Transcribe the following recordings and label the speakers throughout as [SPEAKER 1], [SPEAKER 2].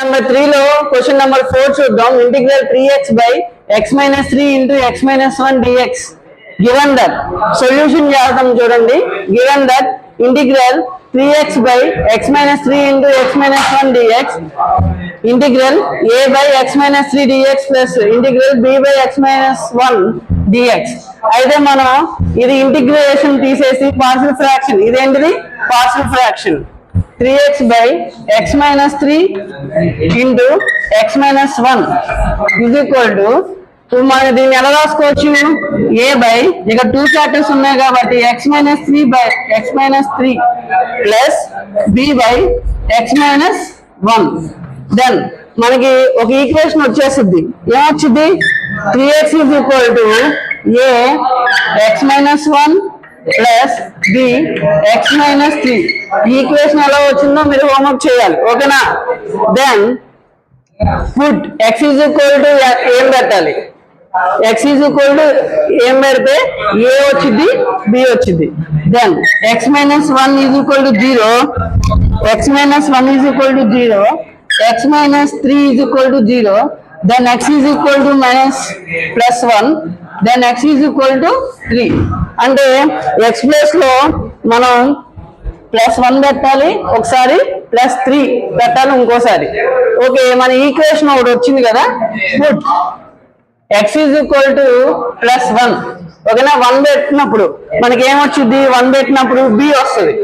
[SPEAKER 1] Number 3 లో question number 4 చూద్దాం. Integral 3x by x minus 3 into x minus 1 dx. Given that solution చేద్దాం చూడండి. Given that integral 3x by x minus 3 into x minus 1 dx, integral a by x minus 3 dx plus integral b by x minus 1 dx. అయితే మనం ఇది integration తీసేసి partial fraction, ఇదేంటిది partial fraction 3x by x minus 3 into x minus 1 is equal to, ఇప్పుడు మనం దీన్ని ఎలా రాసుకోవచ్చు, a by ఇక 2 ఫ్యాక్టర్స్ ఉన్నాయి కాబట్టి x minus 3 by x minus 3 plus b by x minus 1. Then మనకి ఒక ఈక్వేషన్ వచ్చేస్తుంది. ఏమొచ్చింది, 3x is equal to a x minus 1 plus B X minus 3. ఈ ఈక్వేషన్ ఎలా వచ్చిందో మీరు హోంవర్క్ చేయాలి, ఓకేనా. Then put X is equal to ఏం పెట్టాలి, ఎక్స్ ఈజ్ ఈక్వల్ టు ఏం పెడితే ఏ వచ్చింది బి వచ్చింది. Then X minus 1 is equal to 0, X minus 1 is equal to 0, X minus 3 is equal to 0. Then X is equal to minus plus 1, then X is equal to 3. అంటే X place లో మనం plus 1 పెట్టాలి ఒకసారి, plus 3 పెట్టాలి ఇంకోసారి. Okay, మన equation ఒకటి వచ్చింది కదా, put X is equal to plus 1. ఓకేనా, 1 పెట్టినప్పుడు మనకి ఏమొచ్చింది, 1 పెట్టినప్పుడు బి వస్తుంది.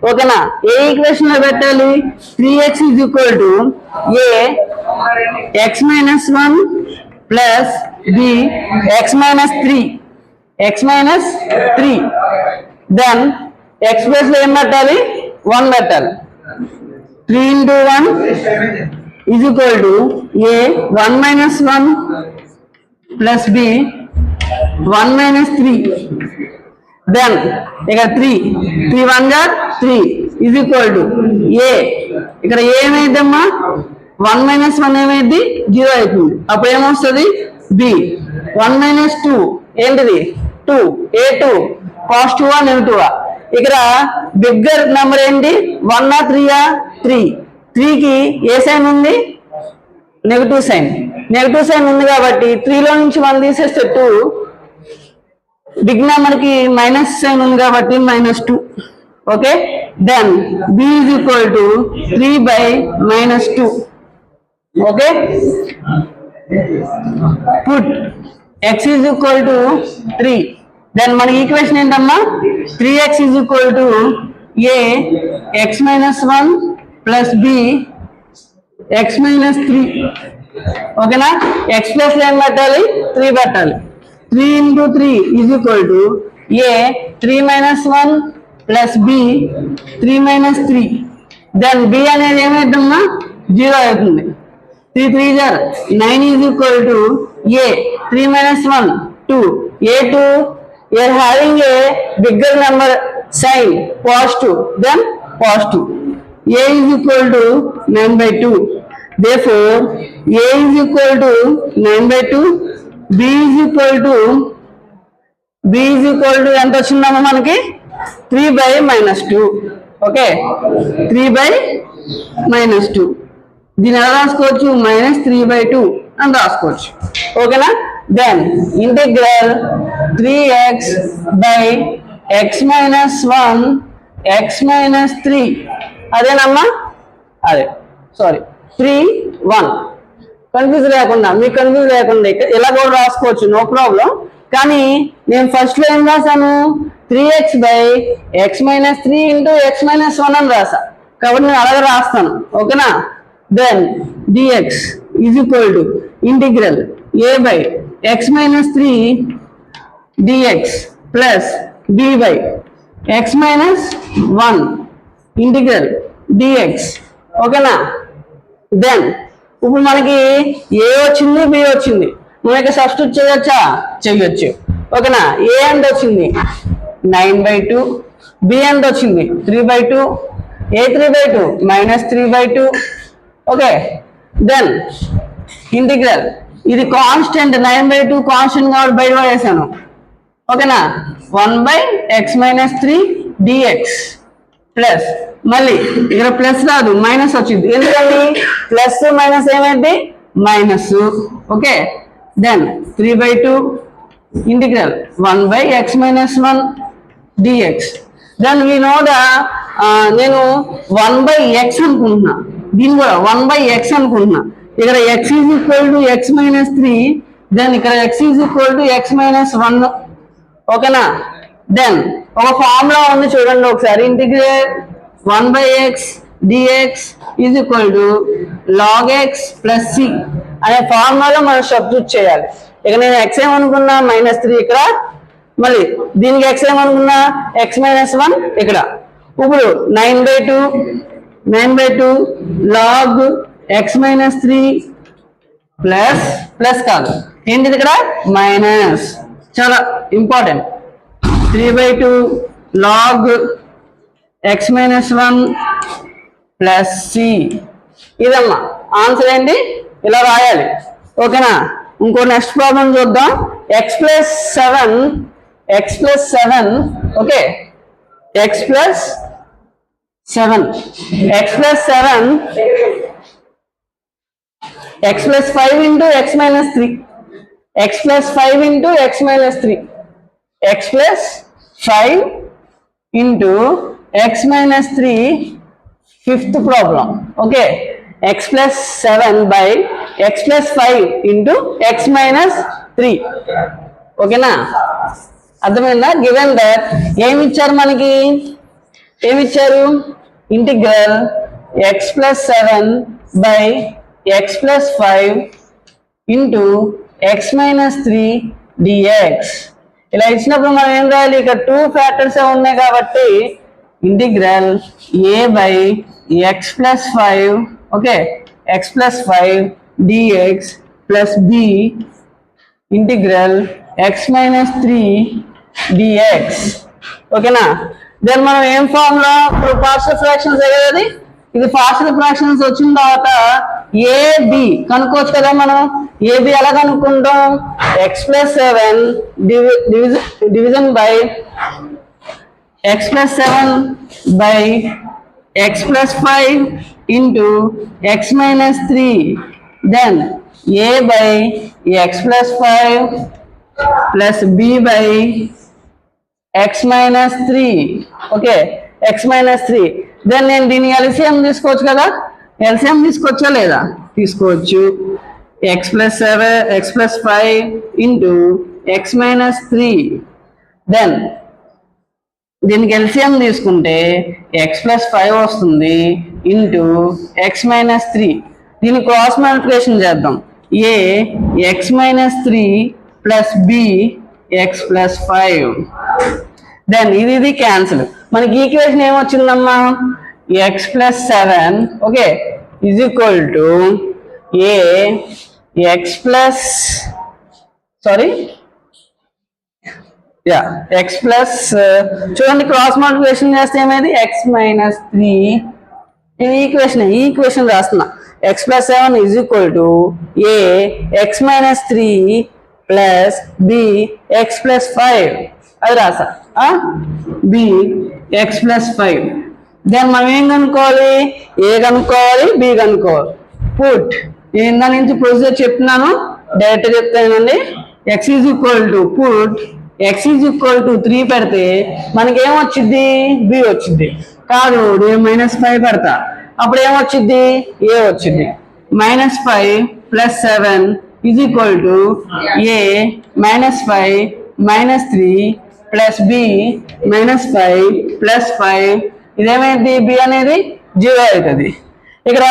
[SPEAKER 1] ఓకేనా, ఏ ఈక్వేషన్ లో పెట్టాలి, 3x is equal to A X minus 1 plus B X minus 3, X minus 3. Then X plus లో ఏం పెట్టాలి, 1 పెట్టాలి. 3 into 1 is equal to a 1 minus 1 plus b 1 minus 3. Then ఇక్కడ 3 1 గా 3 is equal to a, ఇక్కడ ఏమైందమ్మా 1 minus 1 ఏమైంది 0 అవుతుంది. అప్పుడు ఏమొస్తుంది b 1 minus 2 ఏంటిది 2, a2 పాజిటివ్ ఆ నెగిటివ్. ఇక్కడ బిగ్గర్ నెంబర్ ఏంటి 1 ఆ 3 ఆ 3. 3 కి ఏ సైన్ ఉంది, నెగిటివ్ సైన్. నెగిటివ్ సైన్ ఉంది కాబట్టి 3 లో నుంచి 1 తీసేస్తే 2. బిగ్ నెంబర్ కి మైనస్ సైన్ ఉంది కాబట్టి -2. Okay, then b is equal to 3 by -2. Okay, put x is equal to 3. దెన్ మన ఈక్వేషన్ ఏంటమ్మా, 3x is equal to a X minus 1 plus b X minus 3. ఓకేనా, ఎక్స్ ప్లస్ లో ఏం పెట్టాలి 3 పెట్టాలి. 3 into 3 is equal to a 3 minus 1 plus b 3 minus 3. దెన్ b అనేది ఏమైందమ్మా 0 అవుతుంది. 3 3 9 is equal to a 3 minus 1 2. a2 you are having a bigger number sign positive, then positive. a is equal to 9/2. Therefore a is equal to 9/2. b is equal to ఎంత వచ్చిందమ్మా మనకి 3 by -2. Okay, 3 by -2. దీని ఎలా రాసుకోవచ్చు, -3/2 అని రాసుకోవచ్చు. ఓకేనా, then integral 3x by x minus 1 x minus 3. అదేనమ్మా, అదే సారీ 3 1. కన్ఫ్యూజ్ లేకుండా, మీకు కన్ఫ్యూజ్ లేకుండా ఇలా కూడా రాసుకోవచ్చు, నో ప్రాబ్లం. కానీ నేను ఫస్ట్ లో ఏం రాశాను, 3x by x minus 3 into x minus 1 అని రాసా, కాబట్టి నేను అలాగే రాస్తాను. ఓకేనా, then dx is equal to integral a by x minus 3 dx plus b by x minus 1 integral dx. ఓకేనా, దెన్ ఇప్పుడు మనకి ఏ వచ్చింది బి వచ్చింది, మనకి సబ్స్టిట్యూట్ చేయొచ్చా, చెయ్యొచ్చు. ఓకేనా, ఏ ఎంత వచ్చింది 9/2, బి ఎంత వచ్చింది 3/2, ఏ 3/2 -3/2. ఓకే, దెన్ ఇంటిగ్రల్ ఇది కాన్స్టెంట్ 9/2 కాన్స్టెంట్ కాబట్టి బయట వేసాను. ఓకేనా, 1 by x minus 3 dx plus మళ్ళీ ఇక్కడ ప్లస్ రాదు మైనస్ వచ్చింది ఎందుకండి ప్లస్ మైనస్ ఏమైంది minus okay then 3/2 integral 1/x minus 1 dx then we know the నేను 1/x అనుకుంటున్నా దీన్ని కూడా 1/x అనుకుంటున్నా ఇక్కడ x is equal to x minus 3 then ఇక్కడ x is equal to x minus 1 ఓకేనా దెన్ ఒక ఫార్ములా ఉంది చూడండి ఒకసారి integrate 1/x dx is equal to log x plus c అనే ఫార్ములాలో మనం సబ్స్టిట్యూట్ చేయాలి ఇక నేను x ఏమనుకున్నా -3 ఇక్కడ మళ్ళీ దీనికి x ఏమనుకున్నా x minus 1 ఇక్కడ ఇప్పుడు 9/2 log x minus 3 ప్లస్ కాదు ఏంటిది ఇక్కడ మైనస్ చాలా important 3/2 log x minus 1 plus c ఇదమ్మా ఆన్సర్ ఏంటి ఇలా రాయాలి ఓకేనా ఇంకో నెక్స్ట్ ప్రాబ్లం చూద్దాం x plus 7 okay x plus 7 x plus 5 into x minus 3 x plus 5 into x minus 3 x plus 5 into x minus 3 fifth problem okay x plus 7 by x plus 5 into x minus 3 ఓకేనా అర్థమైందా given that ఏమి ఇచ్చారు మనకి ఏమి ఇచ్చారు integral x plus 7 by x plus 5 into x minus 3 dx ఇలా ఇచ్చినప్పుడు మనం ఏం రాయాలి ఇక్కడ 2 ఫ్యాక్టర్స్ ఉన్నాయి కాబట్టి integral a by x plus 5 okay x plus 5 dx plus b integral x minus 3 dx ఓకేనా దెన్ మనం ఏం ఫార్ములా ఇప్పుడు పార్షియల్ ఫ్రాక్షన్స్ అయ్యేది ఇది పార్షియల్ ఫ్రాక్షన్స్ వచ్చిన తర్వాత ab కనుక్కోవచ్చు కదా మనం ab ఎలా కనుక్కుంటాం x plus 7 division by x plus 7 by x plus 5 into x minus 3 then a by x plus 5 plus b by x minus 3 okay x minus 3 then నేను దీని LCM తీసుకోవచ్చు కదా LCM తీసుకోవచ్చా లేదా తీసుకోవచ్చు x plus 7 x plus 5 into x minus 3 then దీనికి LCM తీసుకుంటే x plus 5 వస్తుంది ఇంటూ x minus 3 దీన్ని క్రాస్ మల్టిప్లికేషన్ చేద్దాం a x minus 3 plus b x plus 5 then ఇది క్యాన్సిల్ మనకి ఈక్వేషన్ ఏమొచ్చిందమ్మా x plus 7 okay is equal to a x plus x plus చూడండి cross multiplication చేస్తే ఏమైంది x minus 3 ఇది ఈక్వేషన్ రాస్తున్నా x plus 7 is equal to a x minus 3 plus b x plus 5 అది రాసా b x plus 5 దెన్ మనం ఏం కనుక్కోవాలి a కనుక్కోవాలి b కనుక్కోవాలి పుట్ నేను దాని నుంచి ప్రొసీజర్ చెప్తున్నాను డైరెక్ట్ చెప్తానండి x is equal to put x is equal to 3 పెడితే మనకి ఏమొచ్చింది b వచ్చింది కాదు నేను -5 పెడతా అప్పుడు ఏమొచ్చింది a వచ్చింది -5 plus 7 is equal to a -5 -3 plus b -5 plus 5 ఇదేమైంది b అనేది 0 అవుతుంది ఇక్కడ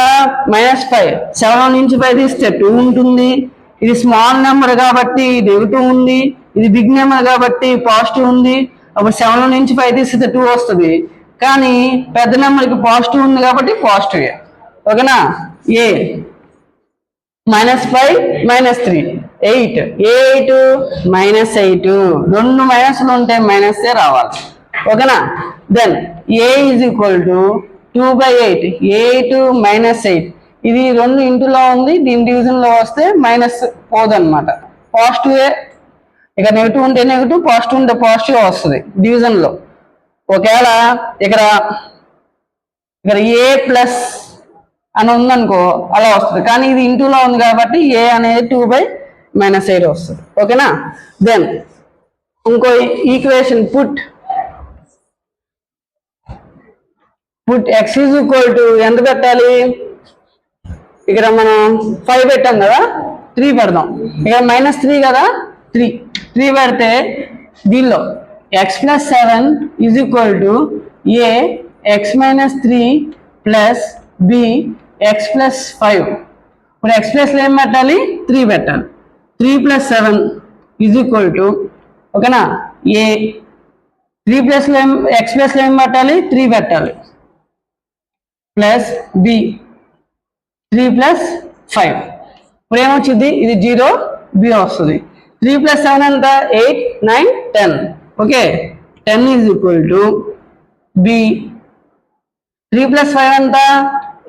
[SPEAKER 1] -5 7 నుంచి 5 తీస్తే 2 ఉంటుంది ఇది స్మాల్ నెంబర్ కాబట్టి నెగిటివ్ ఉంది ఇది బిగ్ నెంబర్ కాబట్టి పాజిటివ్ ఉంది అప్పుడు 7 నుంచి 5 తీస్తే 2 వస్తుంది కానీ పెద్ద నెంబర్కి పాజిటివ్ ఉంది కాబట్టి పాజిటివ్ ఓకేనా a -5 -3 8 8 -8 రెండు మైనస్లు ఉంటే మైనసే రావాలి ఓకేనా then a is equal to 2/8 8 -8 ఇది రెండు ఇంటులో ఉంది దీని డివిజన్ లో వస్తే మైనస్ పోదన్నమాట పాజిటివ్ ఇక నెగిటివ్ ఉంటే నెగిటివ్ పాజిటివ్ ఉంటే పాజిటివ్ వస్తుంది డివిజన్ లో ఒకవేళ ఇక్కడ ఇక్కడ ఏ ప్లస్ అని ఉందనుకో అలా వస్తుంది, కానీ ఇది ఇంటూలో ఉంది కాబట్టి ఏ అనేది 2/-8 వస్తుంది. ఓకేనా. దెన్ ఇంకో equation put x is equal to ఎంత పెట్టాలి, ఇక్కడ మనం 5 పెట్టాం కదా, 3 పెడదాం. ఇక్కడ -3 కదా, 3 పెడితే దీనిలో x+7 is equal to a x-3 plus b x+5. ఇప్పుడు x ప్లస్లో ఏం పెట్టాలి, 3 పెట్టాలి. 3 + 7 ఈజ్ ఈక్వల్ టు ఓకేనా a 3 ప్లస్లో x ప్లస్లో ఏం పెట్టాలి, 3 పెట్టాలి ప్లస్ b 3 + 5. ఇప్పుడు ఏమొచ్చింది, ఇది 0 b వస్తుంది. 3 + 7 ఎంత, 8 9 10. Okay, 10 is equal to b 3 + 5 ఎంత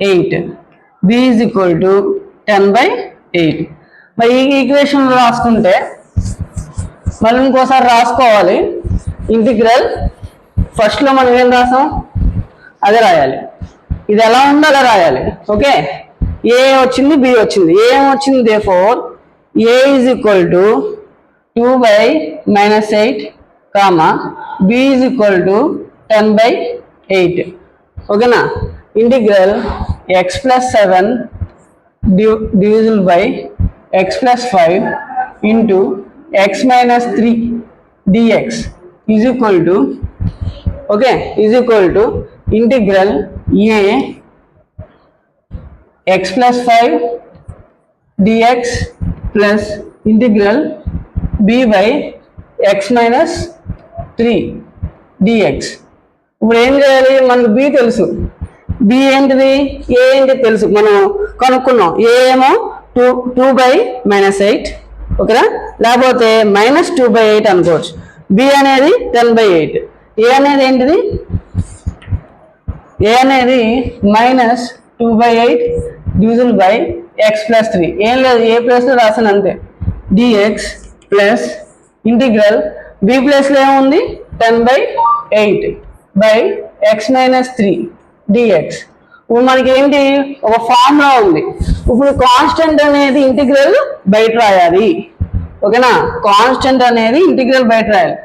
[SPEAKER 1] 8, b ఈజ్ ఈక్వల్ టు 10/8. మరి ఈ ఈక్వేషన్ రాసుకుంటే మళ్ళీ ఇంకోసారి రాసుకోవాలి. ఇంటిగ్రల్ ఫస్ట్లో మనం ఏం రాసాం అదే రాయాలి, ఇది ఎలా ఉందో అలా రాయాలి. ఓకే, ఏ వచ్చింది బి వచ్చింది, ఏమొచ్చింది, therefore a is equal to 2/-8 b is equal to 10/8. ఓకేనా. Integral x+7 divisible by x+5 into x-3 dx is equal to okay is equal to integral a x+5 dx plus integral b by x-3 dx. ఇప్పుడు ఏం చేయాలి, మనకు b తెలుసు, b ఏంటిది, a ఏంటి తెలుసు, మనం కనుక్కున్నాం. a ఏమో 2/-8 ఓకేనా, లేకపోతే -2/8 అనుకోవచ్చు. b అనేది 10/8. a అనేది ఏంటిది, a అనేది -2/8 డివిజన్ బై x+3. ఏం లేదు, ఏ ప్లస్లో రాసాను అంతే, dx ప్లస్ ఇంటిగ్రల్ b ప్లస్లో ఏముంది 10/8 బై x-3 dx. ఇప్పుడు మనకి ఏంటి, ఒక ఫార్ములా ఉంది. ఇప్పుడు కాన్స్టెంట్ అనేది ఇంటిగ్రల్ బయట రాయాలి. ఓకేనా, కాన్స్టెంట్ అనేది ఇంటిగ్రల్ బయట రాయాలి.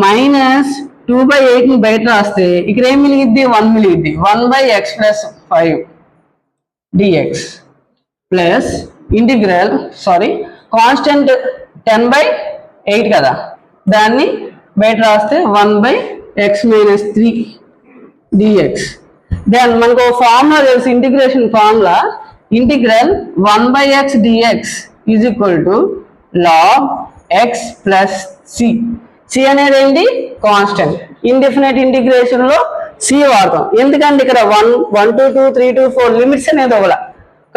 [SPEAKER 1] -2/8 బయట రాస్తే ఇక్కడ ఏం మిగిలిద్ది, 1 మిగిలిద్ది. 1/x+5 dx plus integral constant 10/8 కదా, దాన్ని బయట రాస్తే 1/x-3 dx. దెన్ మనకు ఫార్ములా తెలుసు, integration formula, integral 1/x dx is equal to log x plus c. c అనేది ఏంటి, కాన్స్టెంట్. ఇండెఫినెట్ ఇంటిగ్రేషన్ లో c వాడతాం, ఎందుకంటే ఇక్కడ 1 2 2 3 2 4 లిమిట్స్ అనేది ఒకలా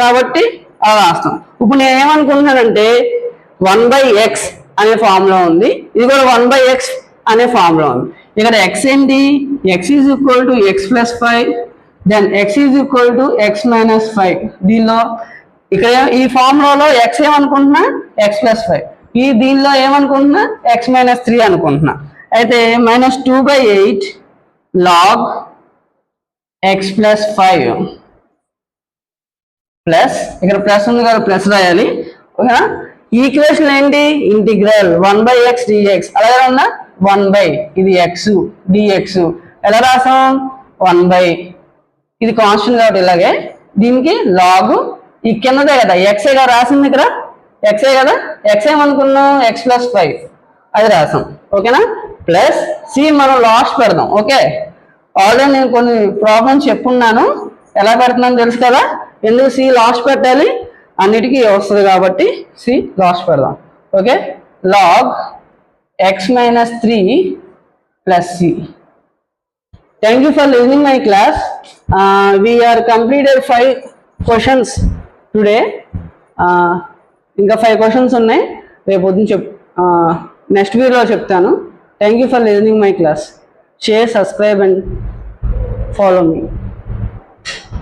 [SPEAKER 1] కాబట్టి అలా రాస్తాం. ఇప్పుడు నేను ఏమనుకుంటున్నానంటే 1/x అనే ఫార్ములా ఉంది, ఇది కూడా 1/x అనే ఫార్ములా ఉంది. ఇక్కడ x ఏంటి, x is equal to x+5, then x is equal to x-5. దీనిలో ఇక్కడ ఈ ఫార్ములాలో x ఏమనుకుంటున్నా, x+5. దీనిలో ఏమనుకుంటున్నా, x-3 అనుకుంటున్నా. అయితే -2/8 log x+5 ప్లస్ ఇక్కడ ప్లస్ ఉంది కదా, ప్లస్ రాయాలి. ఓకేనా. ఈక్వేషన్ ఏంటి, ఇంటిగ్రల్ 1/x dx, అలాగే ఉందా 1/, ఇది x dx ఎలా రాసాం 1/, ఇది కాన్స్టెంట్ కాబట్టి ఇలాగే, దీనికి లాగ్ ఈ కిందదే కదా x గా రాసింది, ఇక్కడ x కదా, x ఏమనుకున్నాం x+5 అది రాసాం. ఓకేనా. ప్లస్ c మనం లాస్ట్ పెడదాం. ఓకే, ఆల్రెడీ నేను కొన్ని ప్రాబ్లమ్స్ చెప్పున్నాను, ఎలా పెడుతున్నాను తెలుసు కదా, ఎందుకు c లాస్ట్ పెట్టాలి, అన్నిటికీ వస్తుంది కాబట్టి c లాస్ట్ పెడదాం. Okay, log x-3 plus c. Thank you for listening my class. We are completed 5 questions today. ఇంకా 5 questions ఉన్నాయి, రేపు పొద్దున్న నెక్స్ట్ వీడియోలో చెప్తాను. Thank you for listening my class. Share, subscribe and follow me.